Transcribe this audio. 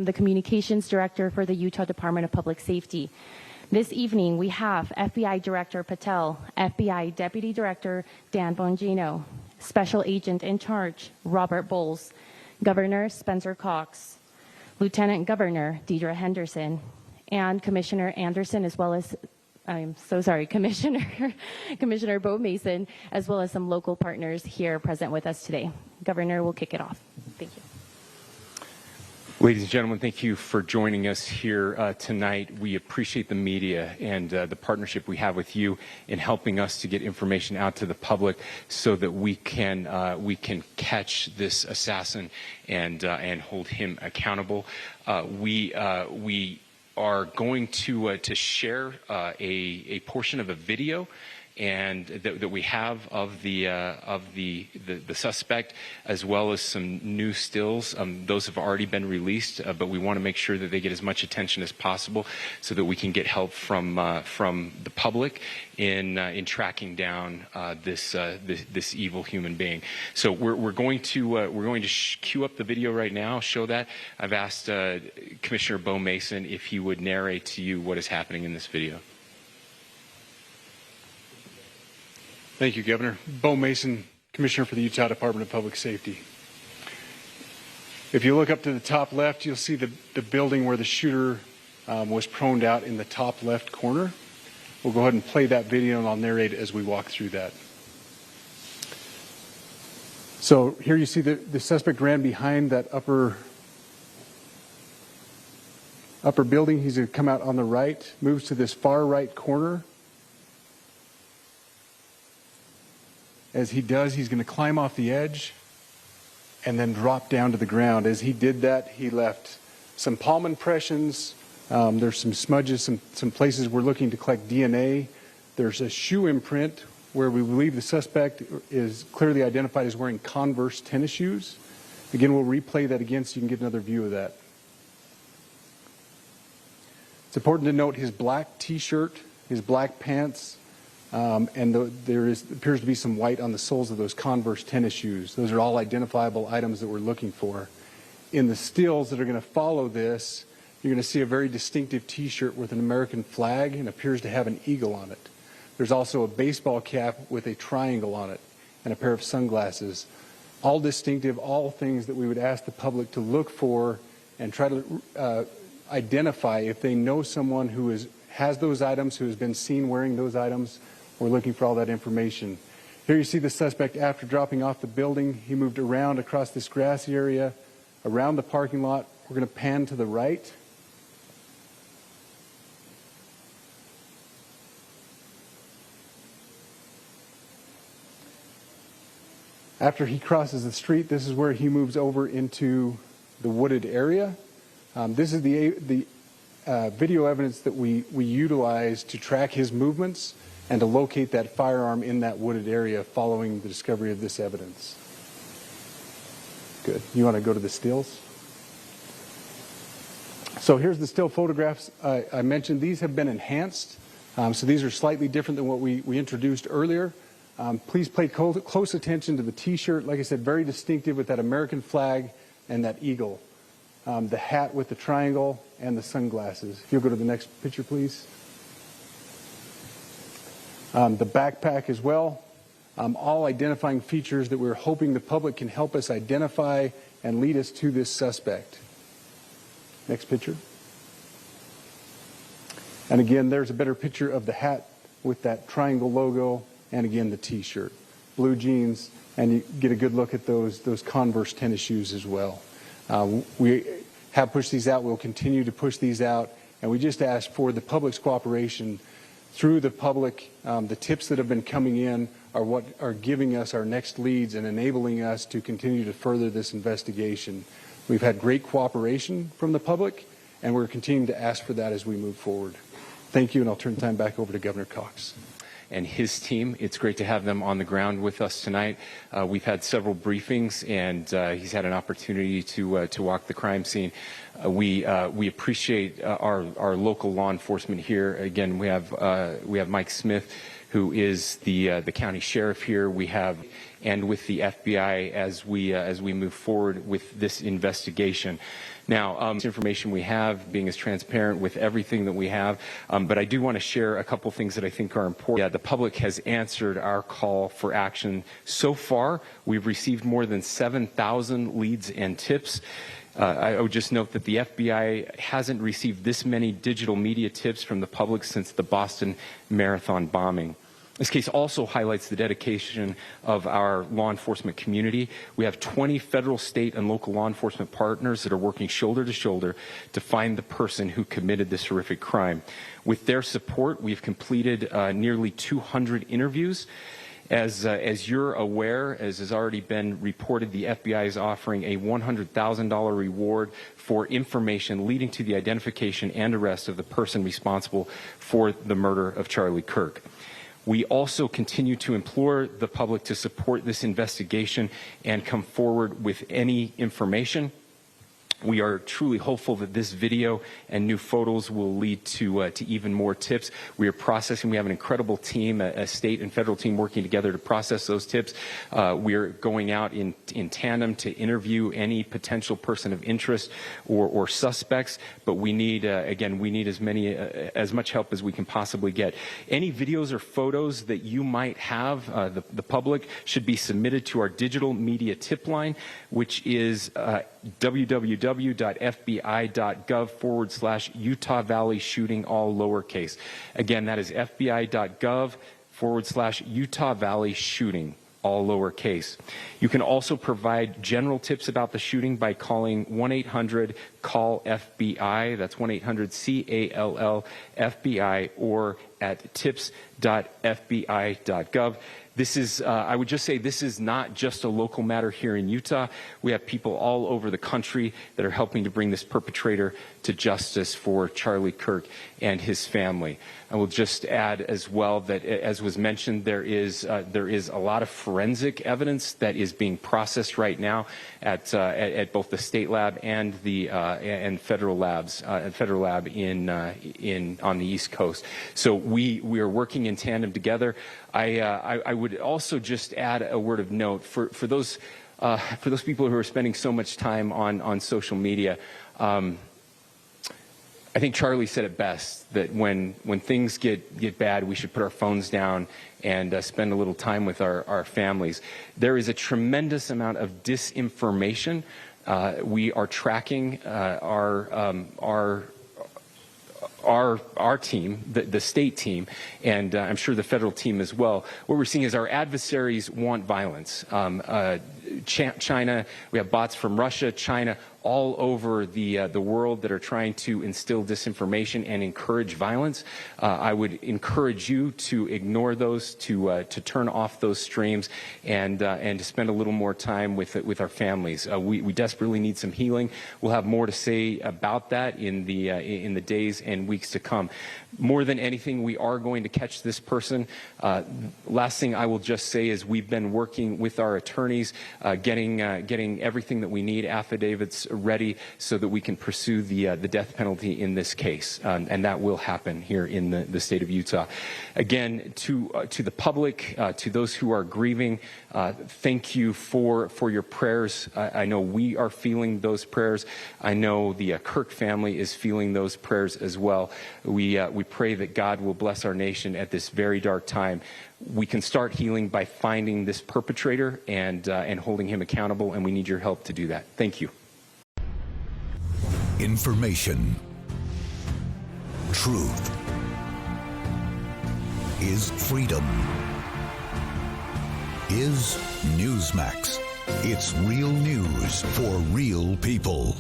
am the Communications Director for the Utah Department of Public Safety. This evening, we have FBI Director Patel, FBI Deputy Director Dan Bongino, Special Agent in Charge Robert Bowles, Governor Spencer Cox, Lieutenant Governor Deidre Henderson, and Commissioner Anderson, as well as Commissioner Bo Mason, as well as some local partners here present with us today. Governor will kick it off. Thank you. Ladies and gentlemen, thank you for joining us here tonight. We appreciate the media and the partnership we have with you in helping us to get information out to the public so that we can catch this assassin and hold him accountable. We are going to share a portion of a video and that we have of the suspect, as well as some new stills. Those have already been released, but we want to make sure that they get as much attention as possible so that we can get help from the public in tracking down this evil human being. So we're going to cue up the video right now. Show that. I've asked Commissioner Bo Mason if he would narrate to you what is happening in this video. Thank you, Governor. Bo Mason, Commissioner for the Utah Department of Public Safety. If you look up to the top left, you'll see the building where the shooter was proned out in the top left corner. We'll go ahead and play that video, and I'll narrate as we walk through that. So here you see the suspect ran behind that upper building. He's going to come out on the right, moves to this far right corner. As he does, he's going to climb off the edge and then drop down to the ground. As he did that, he left some palm impressions. There's some smudges, some places we're looking to collect DNA. There's a shoe imprint where we believe the suspect is clearly identified as wearing Converse tennis shoes. Again, we'll replay that again so you can get another view of that. It's important to note his black T-shirt, his black pants, and there appears to be some white on the soles of those Converse tennis shoes. Those are all identifiable items that we're looking for. In the stills that are going to follow this, you're going to see a very distinctive T-shirt with an American flag and appears to have an eagle on it. There's also a baseball cap with a triangle on it and a pair of sunglasses. All distinctive, all things that we would ask the public to look for and try to identify if they know someone who has those items, who has been seen wearing those items. We're looking for all that information. Here you see the suspect after dropping off the building. He moved around across this grassy area, around the parking lot. We're going to pan to the right. After he crosses the street, this is where he moves over into the wooded area. This is the video evidence that we utilize to track his movements and to locate that firearm in that wooded area following the discovery of this evidence. Good. You want to go to the stills? So here's the still photographs I mentioned. These have been enhanced. So these are slightly different than what we introduced earlier. Please pay close attention to the T-shirt. Like I said, very distinctive with that American flag and that eagle. The hat with the triangle and the sunglasses. If you'll go to the next picture, please. The backpack as well. All identifying features that we're hoping the public can help us identify and lead us to this suspect. Next picture. And again, there's a better picture of the hat with that triangle logo, and again the T-shirt. Blue jeans, and you get a good look at those Converse tennis shoes as well. We have pushed these out. We'll continue to push these out, and we just ask for the public's cooperation through the public. The tips that have been coming in are what are giving us our next leads and enabling us to continue to further this investigation. We've had great cooperation from the public, and we're continuing to ask for that as we move forward. Thank you, and I'll turn the time back over to Governor Cox. And his team. It's great to have them on the ground with us tonight. We've had several briefings, and he's had an opportunity to walk the crime scene. We appreciate our local law enforcement here. Again, we have Mike Smith, who is the county sheriff here. We have, and with the FBI as we move forward with this investigation. Now, this information we have, being as transparent with everything that we have, but I do want to share a couple things that I think are important. The public has answered our call for action. So far, we've received more than 7,000 leads and tips. I would just note that the FBI hasn't received this many digital media tips from the public since the Boston Marathon bombing. This case also highlights the dedication of our law enforcement community. We have 20 federal, state, and local law enforcement partners that are working shoulder to shoulder to find the person who committed this horrific crime. With their support, we've completed nearly 200 interviews. As you're aware, as has already been reported, the FBI is offering a $100,000 reward for information leading to the identification and arrest of the person responsible for the murder of Charlie Kirk. We also continue to implore the public to support this investigation and come forward with any information. We are truly hopeful that this video and new photos will lead to even more tips. We are processing. We have an incredible team, a state and federal team working together to process those tips. We are going out in tandem to interview any potential person of interest or suspects. But we need, again, we need as much help as we can possibly get. Any videos or photos that you might have, the public, should be submitted to our digital media tip line, which is www.fbi.gov/Utah Valley shooting, all lowercase. Again, that is fbi.gov/Utah Valley shooting, all lowercase. You can also provide general tips about the shooting by calling 1-800-CALL-FBI. That's 1-800-CALL-FBI, or at tips.fbi.gov. This is, I would just say, this is not just a local matter here in Utah. We have people all over the country that are helping to bring this perpetrator to justice for Charlie Kirk and his family. I will just add as well that, as was mentioned, there is a lot of forensic evidence that is being processed right now at both the state lab and the and federal labs, federal lab on the East Coast. So we are working in tandem together. I would also just add a word of note for those people who are spending so much time on social media. I think Charlie said it best, that when things get bad, we should put our phones down and spend a little time with our families. There is a tremendous amount of disinformation. We are tracking our team, the state team, and I'm sure the federal team as well. What we're seeing is our adversaries want violence. China, we have bots from Russia, China, all over the world that are trying to instill disinformation and encourage violence. I would encourage you to ignore those, to turn off those streams, and to spend a little more time with our families. We desperately need some healing. We'll have more to say about that in the days and weeks to come. More than anything, we are going to catch this person. Last thing I will just say is we've been working with our attorneys, getting everything that we need, affidavits ready, so that we can pursue the death penalty in this case, and that will happen here in the state of Utah. Again, to the public, to those who are grieving, thank you for your prayers. I know we are feeling those prayers. I know the Kirk family is feeling those prayers as well. We pray that God will bless our nation at this very dark time. We can start healing by finding this perpetrator and holding him accountable, and we need your help to do that. Thank you. Information. Truth is freedom. Is Newsmax. It's real news for real people.